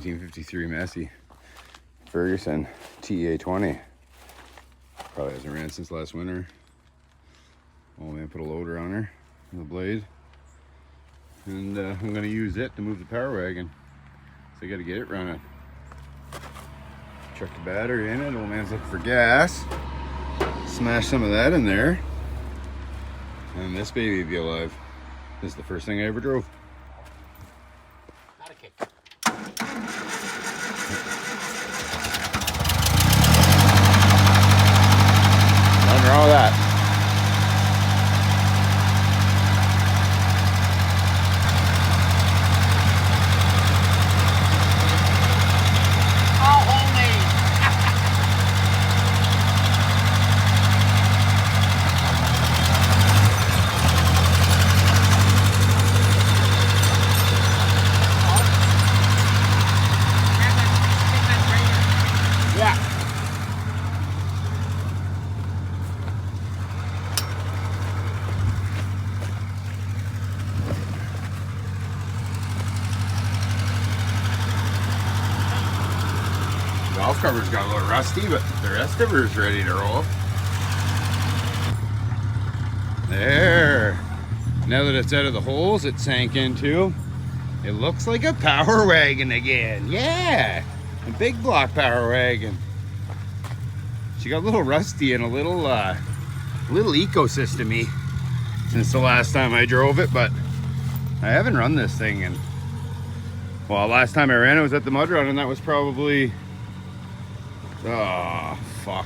1953 Massey Ferguson TA20. Probably hasn't ran since last winter. Oh man, put a loader on her, the blade. And I'm gonna use it to move the Power Wagon. So I gotta get it running. Chuck the battery in it, old man's looking for gas. Smash some of that in there. And this baby will be alive. This is the first thing I ever drove. Not a kick. Nothing wrong with that. Golf cover's got a little rusty, but the rest of her is ready to roll. There. Now that it's out of the holes it sank into, it looks like a Power Wagon again. Yeah, a big block Power Wagon. She got a little rusty and a little ecosystem-y since the last time I drove it, but I haven't run this thing in, well, last time I ran it was at the mud run, and that was probably, oh, fuck,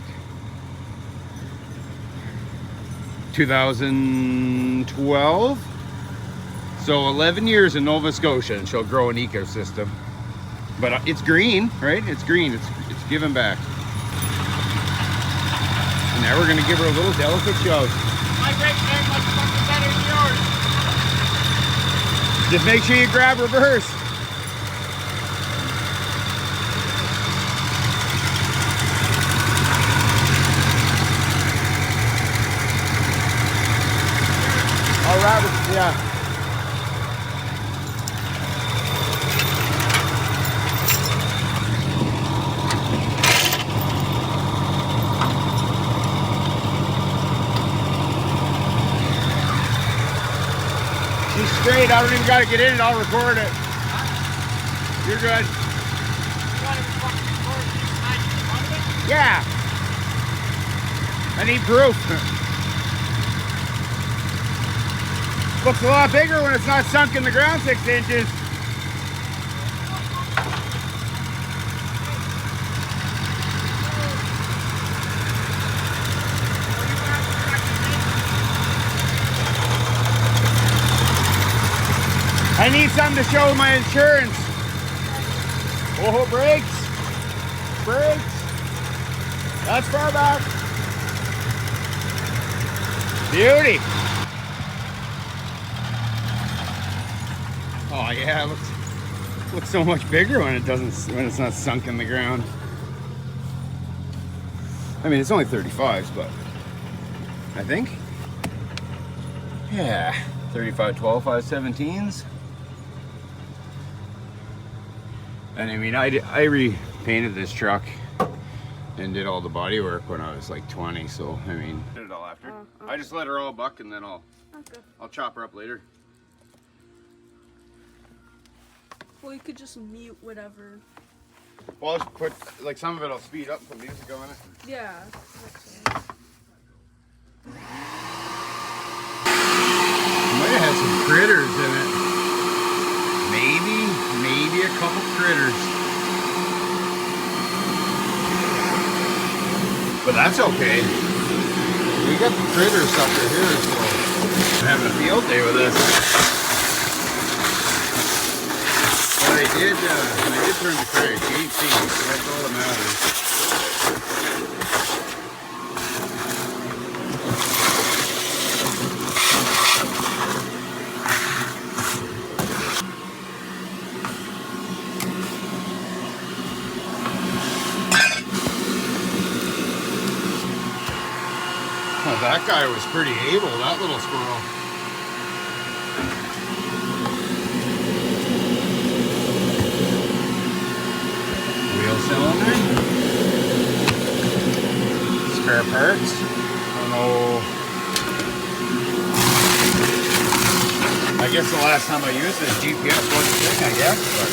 2012. So 11 years in Nova Scotia and she'll grow an ecosystem. But it's green, right? It's green, it's giving back. And now we're gonna give her a little delicate shove. My brake tank much fucking better than yours. Just make sure you grab reverse. All right, yeah. She's straight. I don't even got to get in it. I'll record it. You're good. You want to fucking record these nights in front of it? Yeah. I need proof. Looks a lot bigger when it's not sunk in the ground 6 inches. I need something to show my insurance. Oh, brakes. Brakes. That's far back. Beauty. Oh yeah, it looks so much bigger when it's not sunk in the ground. I mean, it's only 35s, but I think, yeah, 35 12 517s. And I mean, I repainted this truck and did all the body work when I was like 20. So I mean, did it all after. I just let her all buck and then I'll chop her up later. Well, you could just mute whatever. Well, I'll just put, like, some of it I'll speed up and put music on it. Yeah. Might have had some critters in it. Maybe a couple critters. But that's okay. We got the critter sucker here, so I'm having a field day with this. But I did turn the crate. You ain't seen it, so that's all that matters. Oh, that guy was pretty able, that little squirrel. cylinder. Spare parts. I don't know. I guess the last time I used this GPS wasn't a thing, I guess. But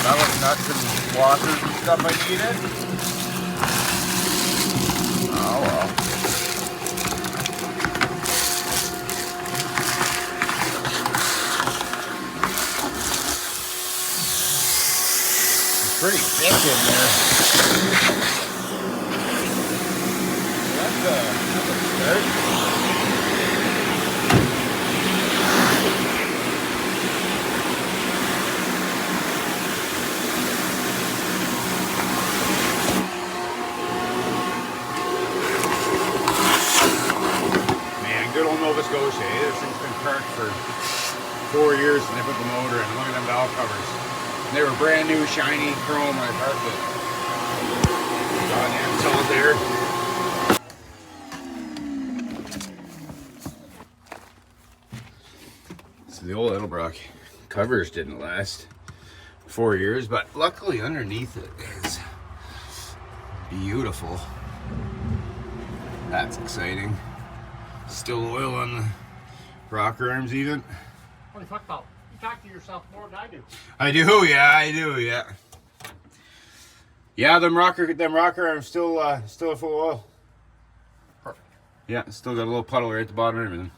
that was nuts and washers and stuff I needed. Oh well. It's pretty thick in there. That's a start. Good old Nova Scotia, eh? This thing's been parked for 4 years and they put the motor in. Look at them valve covers. And they were brand new, shiny chrome when I parked it. Goddamn, it's all there. So the old Edelbrock covers didn't last 4 years, but luckily underneath it is beautiful. That's exciting. Still oil on the rocker arms even. What the fuck about? You talk to yourself more than I do. I do, yeah. Yeah, them rocker arms still full of oil. Perfect. Yeah, still got a little puddle right at the bottom and everything.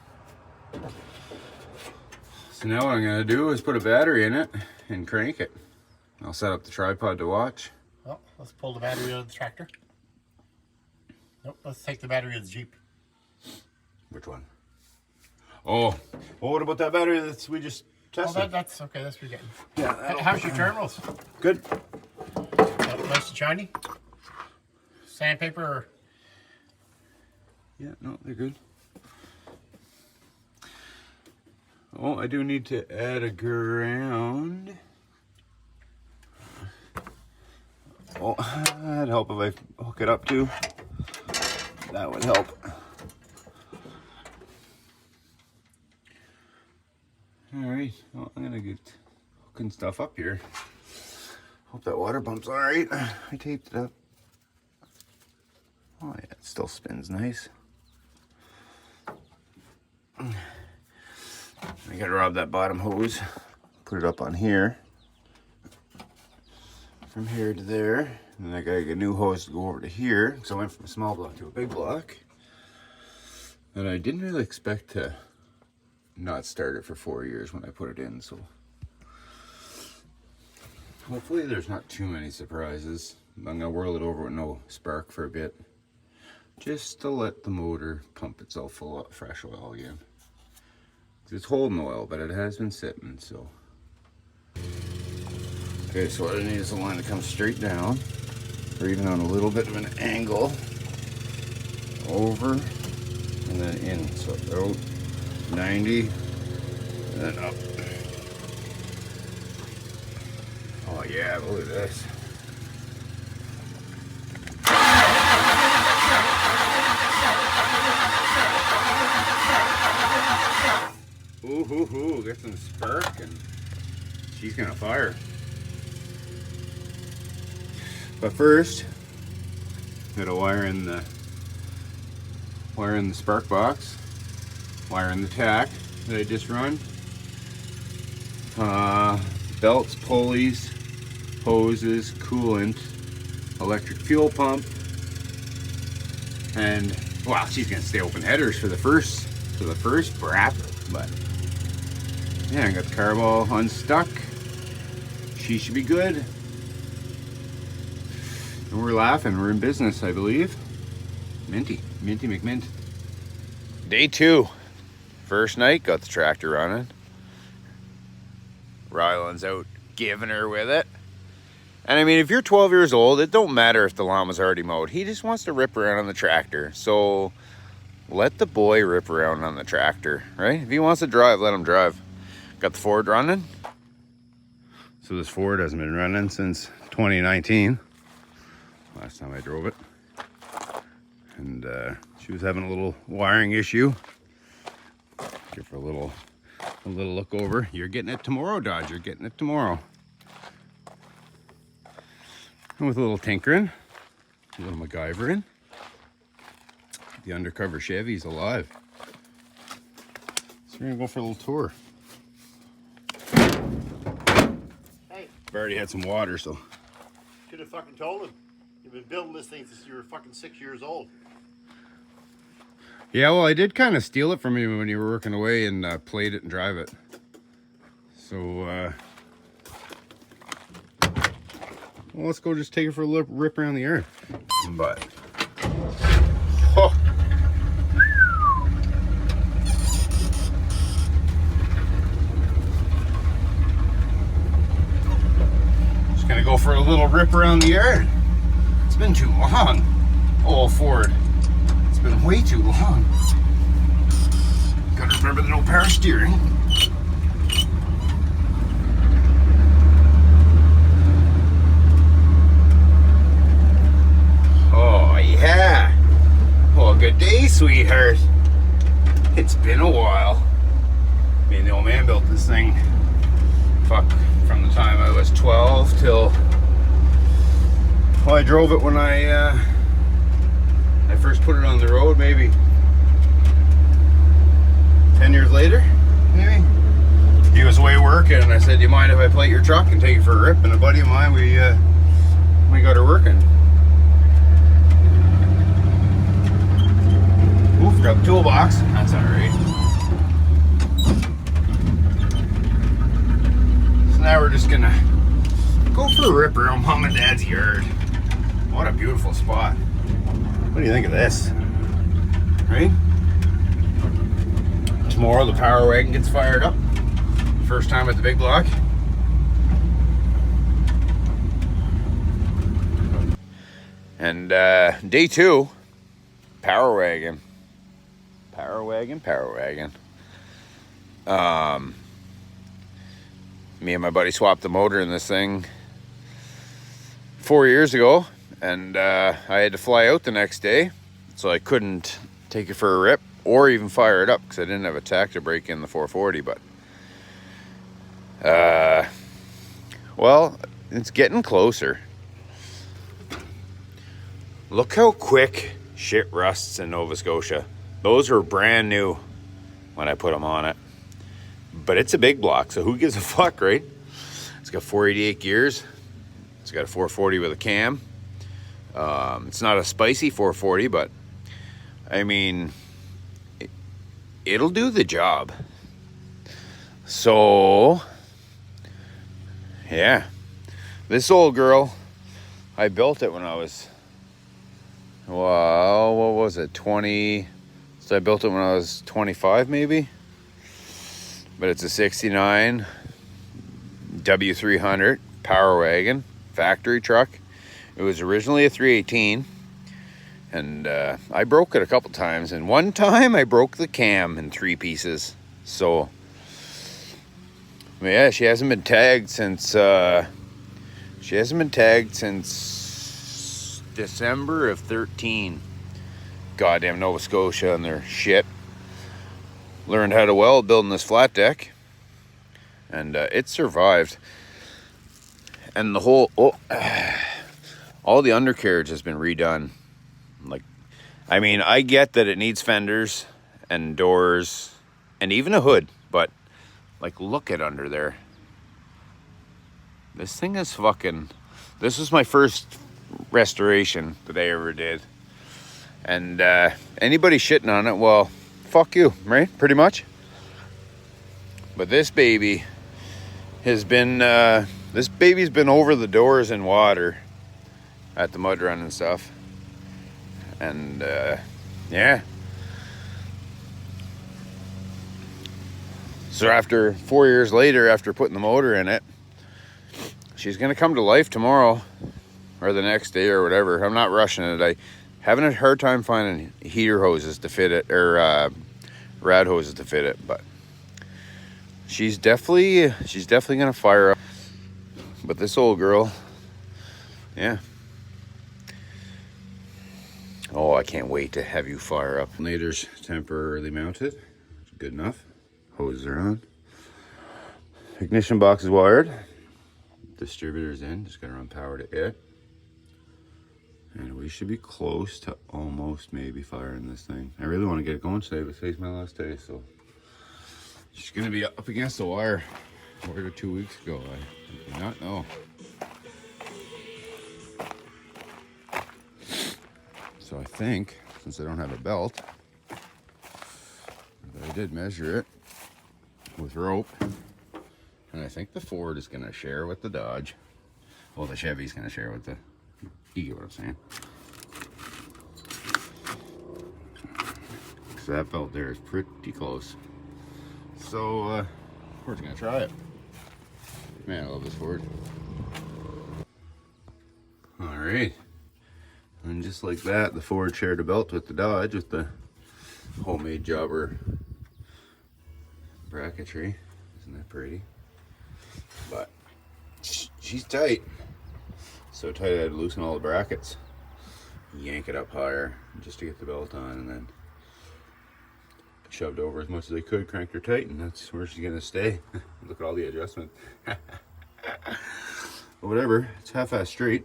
So now what I'm gonna do is put a battery in it and crank it. I'll set up the tripod to watch. Well, let's pull the battery out of the tractor. Nope, let's take the battery of the Jeep. Which one? Oh, well, what about that battery we just tested? Oh, that's okay. That's what you're getting. Yeah. How's your terminals? Good. Nice and shiny? Sandpaper or? Yeah, no, they're good. Oh, I do need to add a ground. Oh, that'd help if I hook it up too. That would help. Alright, well, I'm gonna get hooking stuff up here. Hope that water pump's alright. I taped it up. Oh yeah, it still spins nice. I gotta rub that bottom hose, put it up on here. From here to there. And then I gotta get a new hose to go over to here. So I went from a small block to a big block. And I didn't really expect to not start it for 4 years when I put it in, so hopefully there's not too many surprises. I'm gonna whirl it over with no spark for a bit, just to let the motor pump itself full of fresh oil again. It's holding oil, but it has been sitting, so. Okay, so what I need is a line that comes straight down, or even on a little bit of an angle, over, and then in, so out. 90 and then up. Oh yeah, look at this. Ooh, hoo, hoo, get some spark and she's gonna fire. But first, gotta wire in the spark box. Wire in the tack that I just run. Belts, pulleys, hoses, coolant, electric fuel pump, and well, she's gonna stay open headers for the first bracket, but yeah, I got the carb all unstuck. She should be good. And we're laughing. We're in business, I believe. Minty McMint. Day 2. First night, got the tractor running. Ryland's out giving her with it. And I mean, if you're 12 years old, it don't matter if the lawn was already mowed. He just wants to rip around on the tractor. So let the boy rip around on the tractor, right? If he wants to drive, let him drive. Got the Ford running. So this Ford hasn't been running since 2019. Last time I drove it. and she was having a little wiring issue. Give her a little look over. You're getting it tomorrow, Dodge. You're getting it tomorrow. And with a little tinkering, a little MacGyvering, the undercover Chevy's alive. So we're gonna go for a little tour. Hey, I've already had some water, so. should have fucking told him. You've been building this thing since you were fucking 6 years old. Yeah, well, I did kind of steal it from you when you were working away and played it and drive it. So, well, let's go just take it for a little rip around the yard. But, oh. Just gonna go for a little rip around the yard. It's been too long. Oh, Ford. It's been way too long. Gotta remember the no power steering. Oh yeah. Well, good day, sweetheart. It's been a while. Me and the old man built this thing. Fuck, from the time I was 12 till, well, I drove it when I first put it on the road, maybe 10 years later, maybe. He was away working, and I said, "Do you mind if I plate your truck and take it for a rip?" And a buddy of mine, we got her working. Ooh, forgot the toolbox. That's all right. So now we're just gonna go for a rip around Mom and Dad's yard. What a beautiful spot. What do you think of this? Right? Tomorrow the Power Wagon gets fired up. First time at the big block. And day 2, Power Wagon. Power Wagon, Power Wagon. Me and my buddy swapped the motor in this thing 4 years ago. And I had to fly out the next day, so I couldn't take it for a rip or even fire it up because I didn't have a tack to break in the 440. But well, it's getting closer. Look how quick shit rusts in Nova Scotia. Those were brand new when I put them on it, but it's a big block, so who gives a fuck, right? It's got 488 gears. It's got a 440 with a cam. It's not a spicy 440, but I mean, it'll do the job. So, yeah, this old girl, I built it when I was, well, what was it, 20, so I built it when I was 25 maybe, but it's a 69 w300 Power Wagon, factory truck. It was originally a 318, and I broke it a couple times, and one time I broke the cam in 3 pieces. So, yeah, she hasn't been tagged since December of 13. Goddamn Nova Scotia and their shit. Learned how to weld building this flat deck, and it survived. And the whole all the undercarriage has been redone. Like, I mean, I get that it needs fenders and doors and even a hood, but like, look at under there. This thing is fucking, this was my first restoration that I ever did. And anybody shitting on it, well, fuck you, right? Pretty much. But this baby has been, this baby's been over the doors in water at the mud run and stuff. And yeah. So after 4 years later, after putting the motor in it, she's gonna come to life tomorrow or the next day or whatever. I'm not rushing it. I having a hard time finding heater hoses to fit it, or rad hoses to fit it, but she's definitely gonna fire up. But this old girl, yeah. Oh, I can't wait to have you fire up. Alternator's temporarily mounted. Good enough. Hoses are on. Ignition box is wired. Distributor's in. Just gotta run power to it. And we should be close to almost maybe firing this thing. I really want to get it going today, but today's my last day, so she's gonna be up against the wire. Ordered 2 weeks ago. I did not know. So I think, since I don't have a belt, but I did measure it with rope, and I think the Ford is gonna share with the Dodge. Well, the Chevy's gonna share with the, you get what I'm saying. So that belt there is pretty close. So we're just gonna try it. Man, I love this Ford. All right. And just like that, the Ford shared a belt with the Dodge with the homemade jobber bracketry. Isn't that pretty? But she's tight. So tight I had to loosen all the brackets. Yank it up higher just to get the belt on, and then shoved over as much as I could, cranked her tight, and that's where she's gonna stay. Look at all the adjustment. Whatever, it's half-ass straight.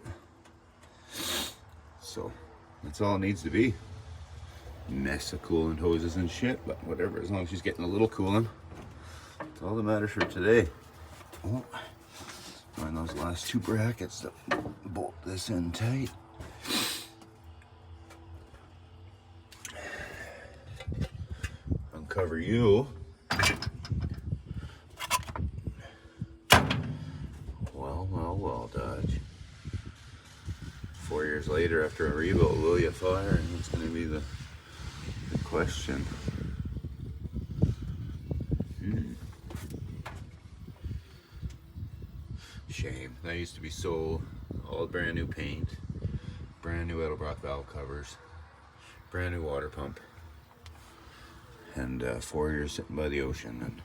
So that's all it needs to be. Mess of coolant hoses and shit, but whatever, as long as she's getting a little coolant. That's all that matters for today. Oh, find those last 2 brackets to bolt this in tight. Uncover you. Well, Dodge. 4 years later, after a rebuild, will you fire? And that's going to be the question. Shame. That used to be so all brand new paint, brand new Edelbrock valve covers, brand new water pump, and 4 years sitting by the ocean, and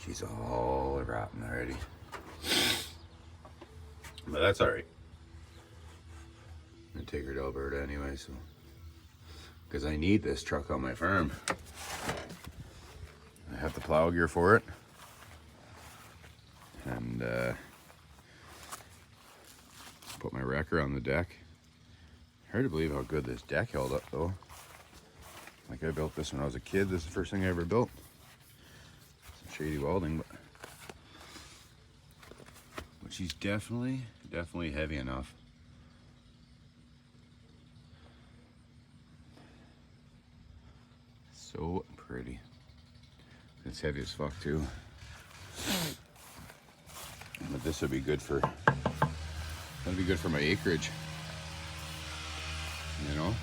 she's all rotten already. But that's all right. I'm gonna take her to Alberta anyway, so because I need this truck on my farm. I have the plow gear for it, and put my wrecker on the deck. Hard to believe how good this deck held up, though. Like, I built this when I was a kid. This is the first thing I ever built. Some shady welding, but she's definitely heavy enough. So pretty. It's heavy as fuck too. But this would be good for, that'd be good for my acreage. You know,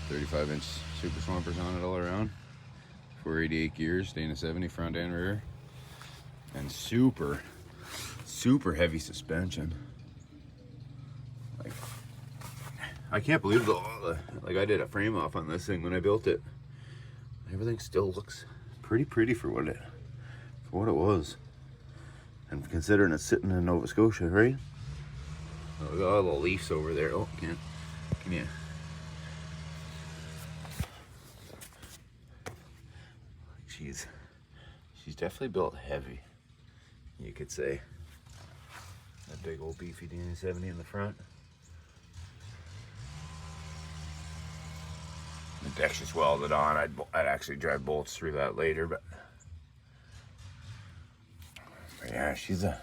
35-inch super swampers on it all around. 488 gears, Dana 70 front and rear, and super heavy suspension. Like, I can't believe like I did a frame off on this thing when I built it. Everything still looks pretty for what it was, and considering it's sitting in Nova Scotia, right? Oh, we got all the leaves over there. Oh, can't. Come here. She's definitely built heavy, you could say. That big old beefy Dana 70 in the front. The deck's just welded on. I'd actually drive bolts through that later, but yeah, she's a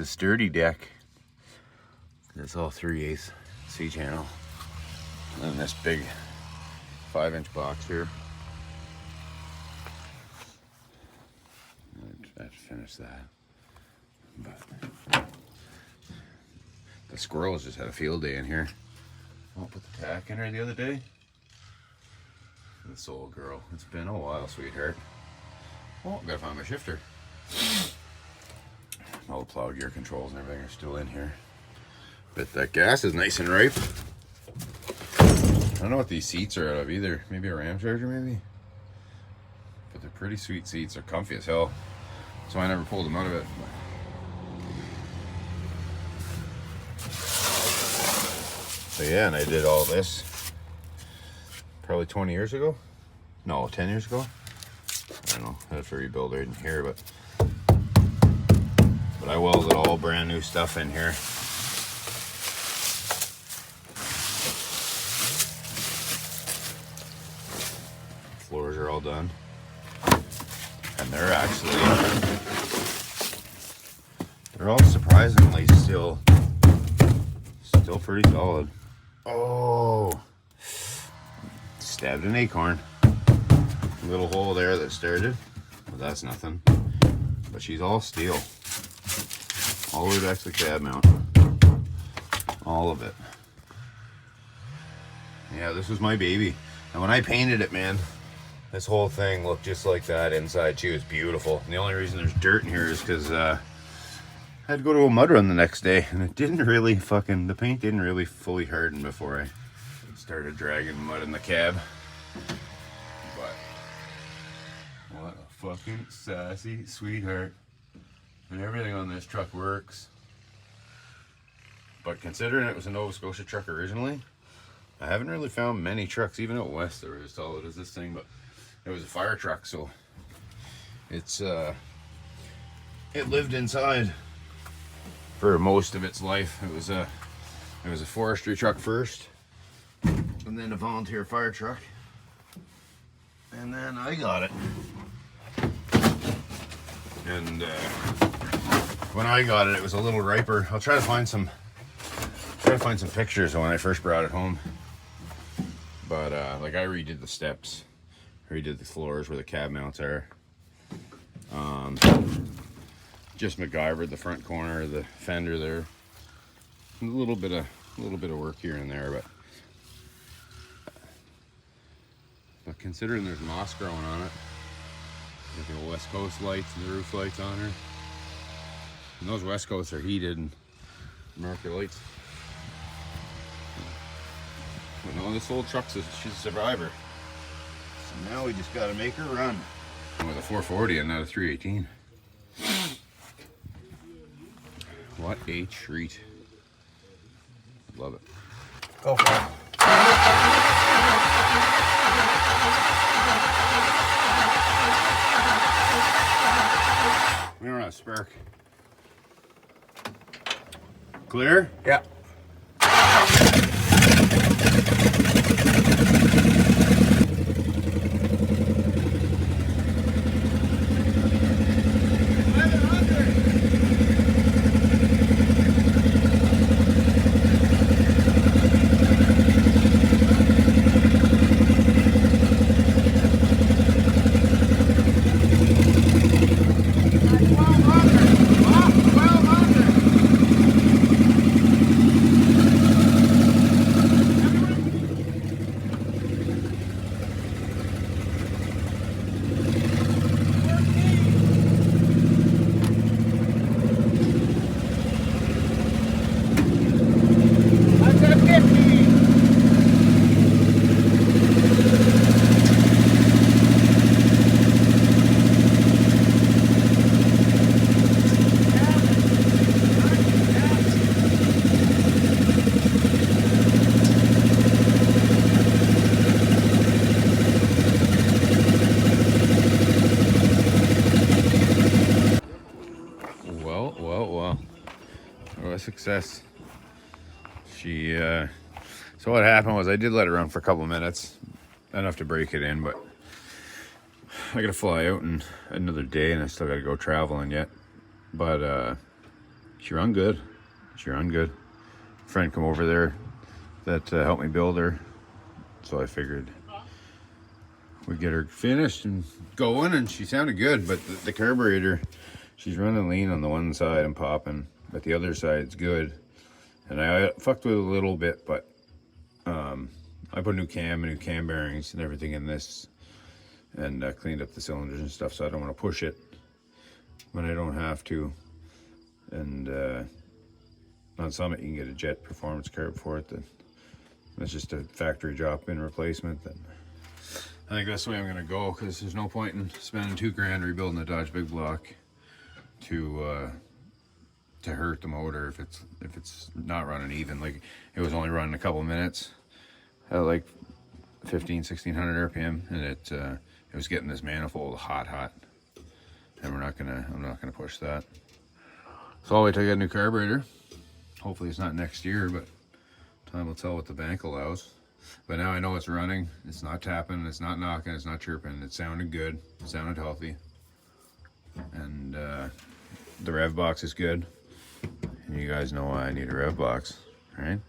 sturdy deck. It's all 3/8 C channel, and then this big 5-inch box here. I have to finish that, but the squirrels just had a field day in here. I put the tack in her the other day. This old girl. It's been a while, sweetheart. Oh, gotta find my shifter. All the plow gear controls and everything are still in here. But that gas is nice and ripe. I don't know what these seats are out of either. Maybe a Ram Charger, maybe? But they're pretty sweet seats. They're comfy as hell. So I never pulled them out of it. So yeah, and I did all this probably 20 years ago. No, 10 years ago. I don't know. I have to rebuild right in here, but I welded all brand new stuff in here. Floors are all done, and they're all surprisingly still pretty solid. Oh, stabbed an acorn. Little hole there that started, but that's nothing. But she's all steel, all the way back to the cab mount, all of it. Yeah, this was my baby, and when I painted it, man, this whole thing looked just like that inside too. It's beautiful. And the only reason there's dirt in here is because I had to go to a mud run the next day, and it didn't really the paint didn't really fully harden before I started dragging mud in the cab. But what a fucking sassy sweetheart. And everything on this truck works. But considering it was a Nova Scotia truck originally, I haven't really found many trucks, even out west, that were as solid as this thing. But it was a fire truck, so it lived inside for most of its life. It was a forestry truck first, and then a volunteer fire truck, and then I got it. And when I got it, it was a little riper. I'll try to find some pictures of when I first brought it home. But like I redid the steps, redid the floors where the cab mounts are. Just MacGyvered the front corner of the fender there. A little bit of work here and there, but considering there's moss growing on it, like the West Coast lights and the roof lights on her, and those West Coasts are heated and American lights. But no, this old truck's she's a survivor. So now we just gotta make her run. With a 440 and not a 318. What a treat. Love it. Go for it. We don't have spark. Clear? Yeah. Success. So what happened was I did let her run for a couple of minutes, enough to break it in, but I gotta fly out in another day and I still gotta go traveling yet. But she run good. Friend come over there that helped me build her, so I figured we'd get her finished and going, and she sounded good. But the carburetor, she's running lean on the one side and popping, but the other side's good. And I fucked with it a little bit, but I put new cam bearings and everything in this, and cleaned up the cylinders and stuff, so I don't want to push it when I don't have to. And on Summit you can get a jet performance carb for it. That's just a factory drop-in replacement. Then I think that's the way I'm gonna go, because there's no point in spending $2 grand rebuilding a Dodge Big Block to to hurt the motor if it's not running even. Like it was only running a couple minutes at like 1600 RPM, and it was getting this manifold hot, and I'm not gonna push that. So I'll wait till I get a new carburetor. Hopefully it's not next year, but time will tell what the bank allows. But now I know it's running. It's not tapping. It's not knocking. It's not chirping. It sounded good. It sounded healthy. And the rev box is good. And you guys know why I need a rev box, right?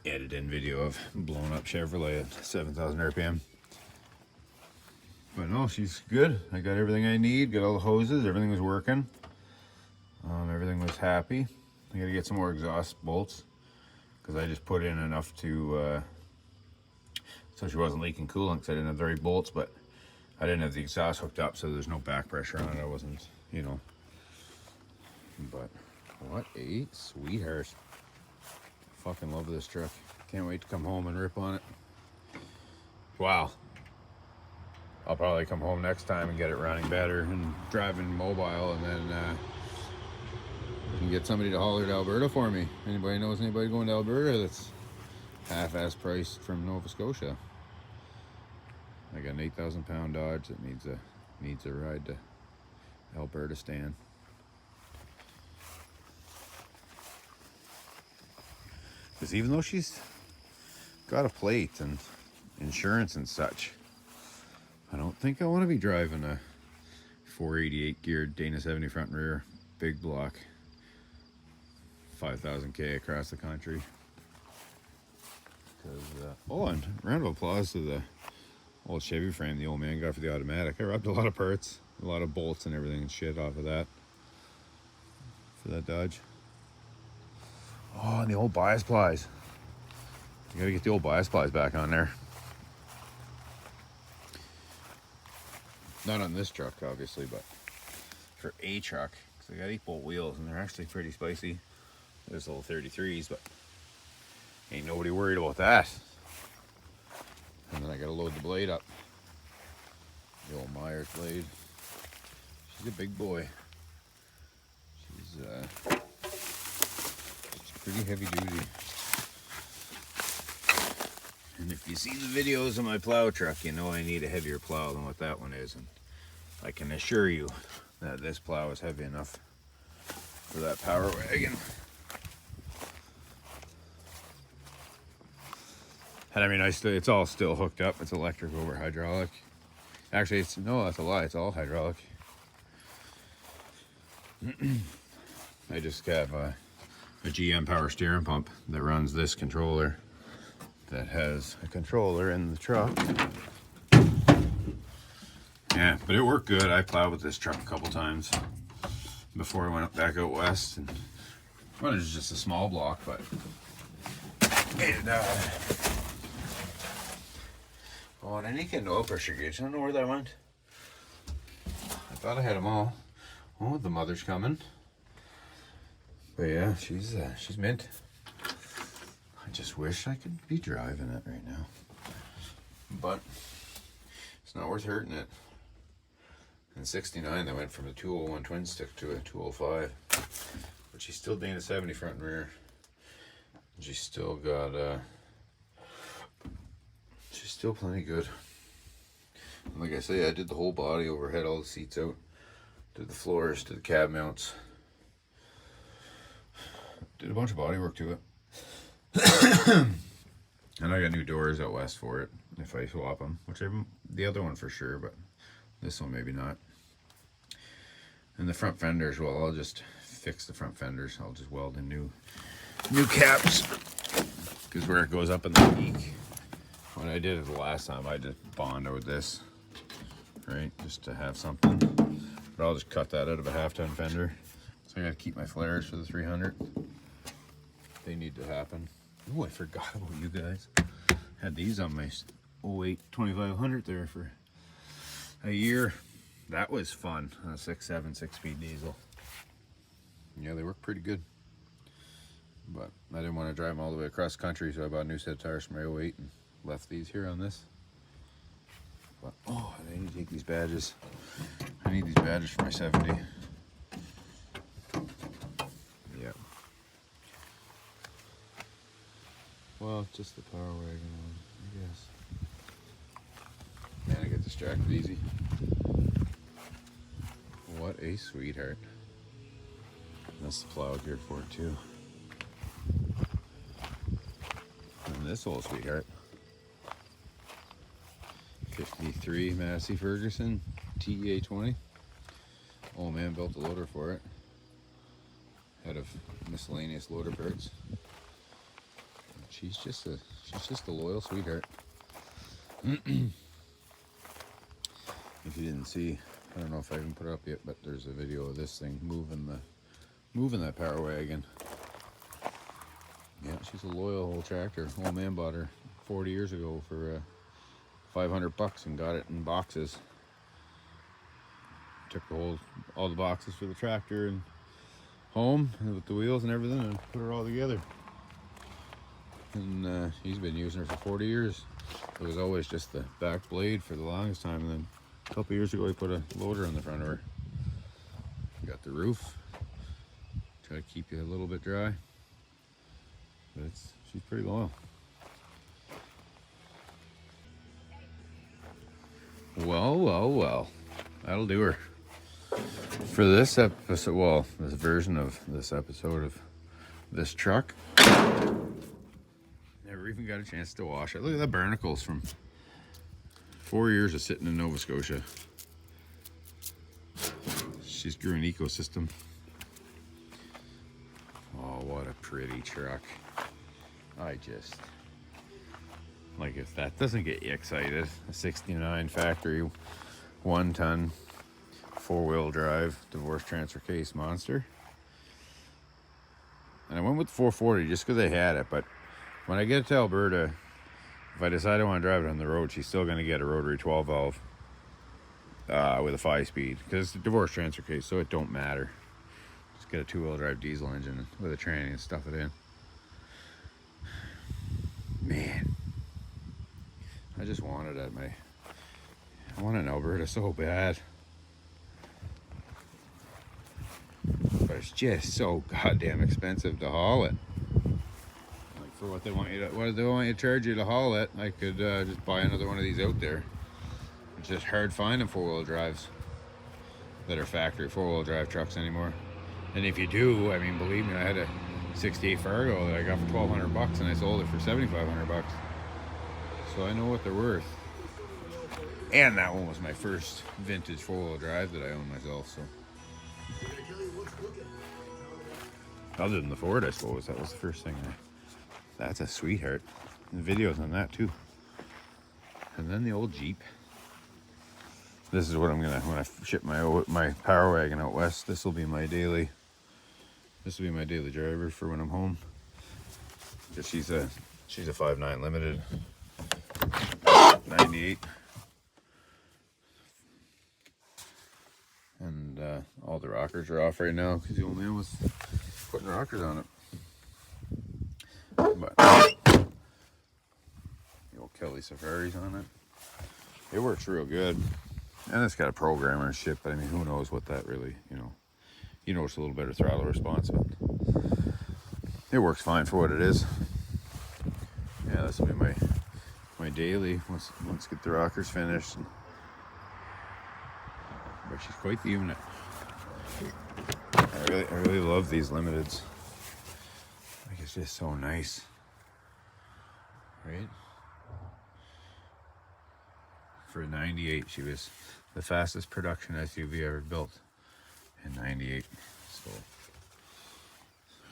Added in video of blown up Chevrolet at 7,000 RPM. But no, she's good. I got everything I need. Got all the hoses. Everything was working. Everything was happy. I gotta get some more exhaust bolts because I just put in enough to so she wasn't leaking coolant because I didn't have the right bolts, but I didn't have the exhaust hooked up, so there's no back pressure on it. I wasn't, you know. But what a sweetheart. Fucking love this truck. Can't wait to come home and rip on it. Wow. I'll probably come home next time and get it running better and driving mobile, and then can get somebody to haul her to Alberta for me. Anybody knows anybody going to Alberta that's half-ass priced from Nova Scotia? I got an 8,000 pound Dodge that needs a ride to Alberta stand. Because even though she's got a plate and insurance and such, I don't think I want to be driving a 488 geared Dana 70 front and rear big block 5,000K across the country. Because and round of applause to the old Chevy frame the old man got for the automatic. I rubbed a lot of parts, a lot of bolts and everything and shit off of that for that Dodge. Oh, and the old bias plies. You gotta get the old bias plies back on there. Not on this truck, obviously, but for a truck. Because I got 8-bolt wheels and they're actually pretty spicy. There's little 33s, but ain't nobody worried about that. And then I gotta load the blade up. The old Myers blade. She's a big boy. She's pretty heavy duty. And if you see the videos of my plow truck, you know I need a heavier plow than what that one is. And I can assure you that this plow is heavy enough for that Power Wagon. And I mean, it's all still hooked up. It's electric over hydraulic. Actually, no, that's a lie. It's all hydraulic. I just have a GM power steering pump that runs this controller that has a controller in the truck. Yeah, but it worked good. I plowed with this truck a couple times before I went back out west. And, well, it was just a small block, but oh, and I need to get an oil pressure gauge. I don't know where that went. I thought I had them all. Oh, the mother's coming. But yeah, she's mint. I just wish I could be driving it right now. But it's not worth hurting it. In 69, they went from a 201 twin stick to a 205. But she's still Dana 70 front and rear. She's still got, she's still plenty good. And like I say, I did the whole body overhead, all the seats out. Did the floors, did the cab mounts. Did a bunch of body work to it. And I got new doors out west for it if I swap them, the other one for sure, but this one maybe not. And the front fenders, well, I'll just fix the front fenders. I'll just weld in new caps, because where it goes up in the peak. When I did it the last time, I just bonded this, right, just to have something. But I'll just cut that out of a half-ton fender. So I gotta keep my flares for the 300. They need to happen. Oh, I forgot about you guys. Had these on my 08 2500 there for a year. That was fun. A 6.7 6-speed diesel. Yeah, they work pretty good. But I didn't want to drive them all the way across the country, so I bought a new set of tires for my 08 and left these here on this. But, oh, I need to take these badges. I need these badges for my 70. Yep. Well, just the Power Wagon one, I guess. Man, I get distracted easy. What a sweetheart. That's the plow gear for it too. And this old sweetheart. 53 Massey Ferguson TEA20. Old man built a loader for it. Out of miscellaneous loader parts. She's just a loyal sweetheart. If you didn't see, I don't know if I even put it up yet, but there's a video of this thing moving that Power Wagon. Yeah, she's a loyal old tractor. Old man bought her 40 years ago for $500 and got it in boxes. Took all the boxes for the tractor and home and with the wheels and everything and put her all together. And he's been using her for 40 years. It was always just the back blade for the longest time, and then a couple years ago he put a loader on the front of her. Got the roof. Try to keep you a little bit dry. But she's pretty loyal. Well. That'll do her. For this episode, well, this version of this episode of this truck. Never even got a chance to wash it. Look at the barnacles from 4 years of sitting in Nova Scotia. She's grew an ecosystem. Oh, what a pretty truck. I just, like, if that doesn't get you excited, a 69 factory, 1 ton, 4-wheel drive, divorce transfer case monster. And I went with the 440 just because I had it, but when I get to Alberta, if I decide I want to drive it on the road, she's still going to get a rotary 12 valve with a 5-speed because it's a divorce transfer case, so it don't matter. Just get a 2-wheel drive diesel engine with a tranny and stuff it in. Man, I just wanted it I want an Alberta so bad. But it's just so goddamn expensive to haul it. Like for what they want you to charge you to haul it, I could just buy another one of these out there. It's just hard finding 4-wheel drives that are factory 4-wheel drive trucks anymore. And if you do, I mean, believe me, I had a 68 Fargo that I got for $1,200 and I sold it for $7,500. So I know what they're worth. And that one was my first vintage 4-wheel drive that I own myself, so. Other than the Ford, I suppose, that was the first thing. That's a sweetheart. And the videos on that too. And then the old Jeep. This is what I'm gonna, when I ship my Power Wagon out west, this will be my daily driver for when I'm home. Because she's a 5.9 limited, 98. And all the rockers are off right now because the old man was putting rockers on it. But the old Kelly Safari's on it. It works real good. And it's got a programmer and shit, but I mean, who knows what that really, you know, it's a little better throttle response, but it works fine for what it is. Yeah, this will be my daily once get the rockers finished. But she's quite the unit. I really love these limiteds. Like, it's just so nice, right? For a 98, she was the fastest production SUV ever built in 98. So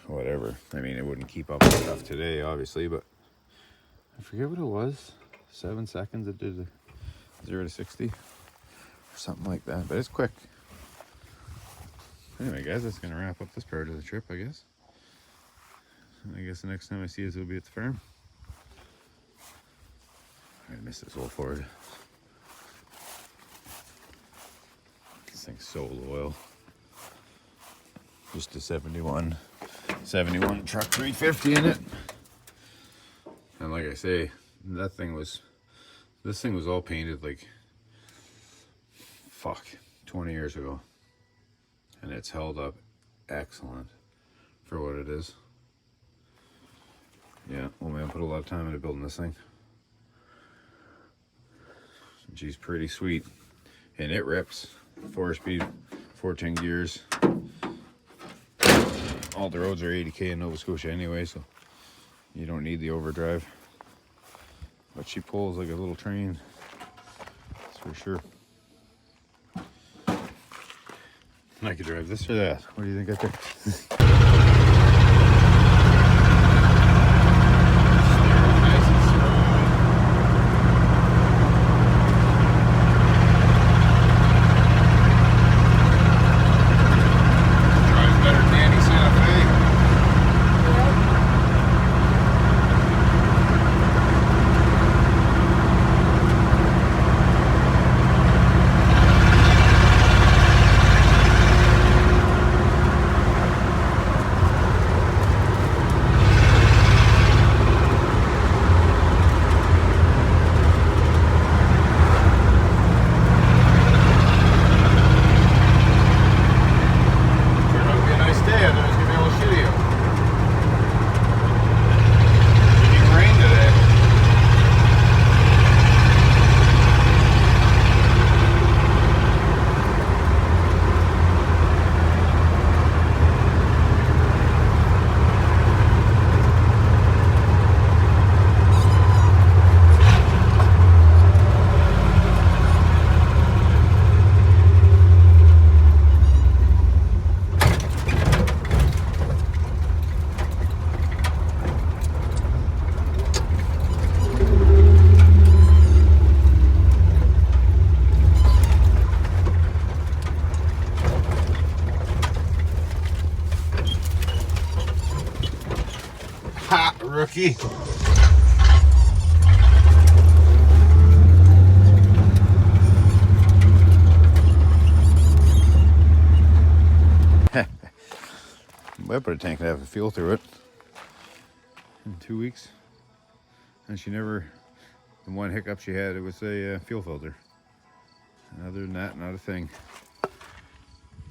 whatever. I mean, it wouldn't keep up with stuff today, obviously, but I forget what it was. 7 seconds it did 0 to 60 or something like that, but it's quick. Anyway, guys, that's gonna wrap up this part of the trip, I guess. I guess the next time I see us, it'll be at the farm. I miss this old Ford. This thing's so loyal. Just a 71 truck 350 in it. And like I say, this thing was all painted like fuck, 20 years ago. And it's held up excellent for what it is. Yeah, well, man, put a lot of time into building this thing. She's pretty sweet. And it rips. 4-speed, 14 gears. All the roads are 80k in Nova Scotia anyway, so you don't need the overdrive. But she pulls like a little train. That's for sure. I could drive this or that. What do you think out there? Ha, rookie. Might put a tank and have a fuel through it in 2 weeks. And she never, the one hiccup she had, it was a fuel filter. And other than that, not a thing.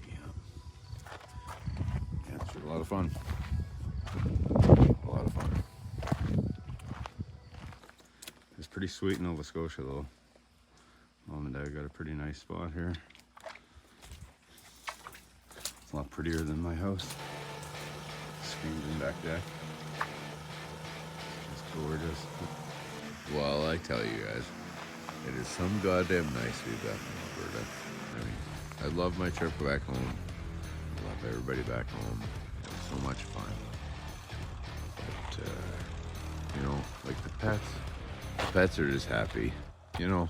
Yeah, it's a lot of fun. A lot of fun. It's pretty sweet in Nova Scotia though. Mom and Dad got a pretty nice spot here. It's a lot prettier than my house. Screens and back deck. It's gorgeous. Well, I tell you guys, it is some goddamn nice to be back in Alberta. I mean, I love my trip back home. I love everybody back home. It was so much fun. But, you know, like the pets are just happy, you know.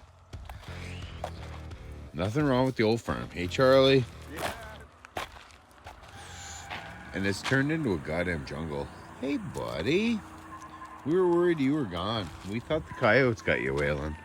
Nothing wrong with the old farm. Hey, Charlie. Yeah. And it's turned into a goddamn jungle. Hey, buddy. We were worried you were gone. We thought the coyotes got you wailing.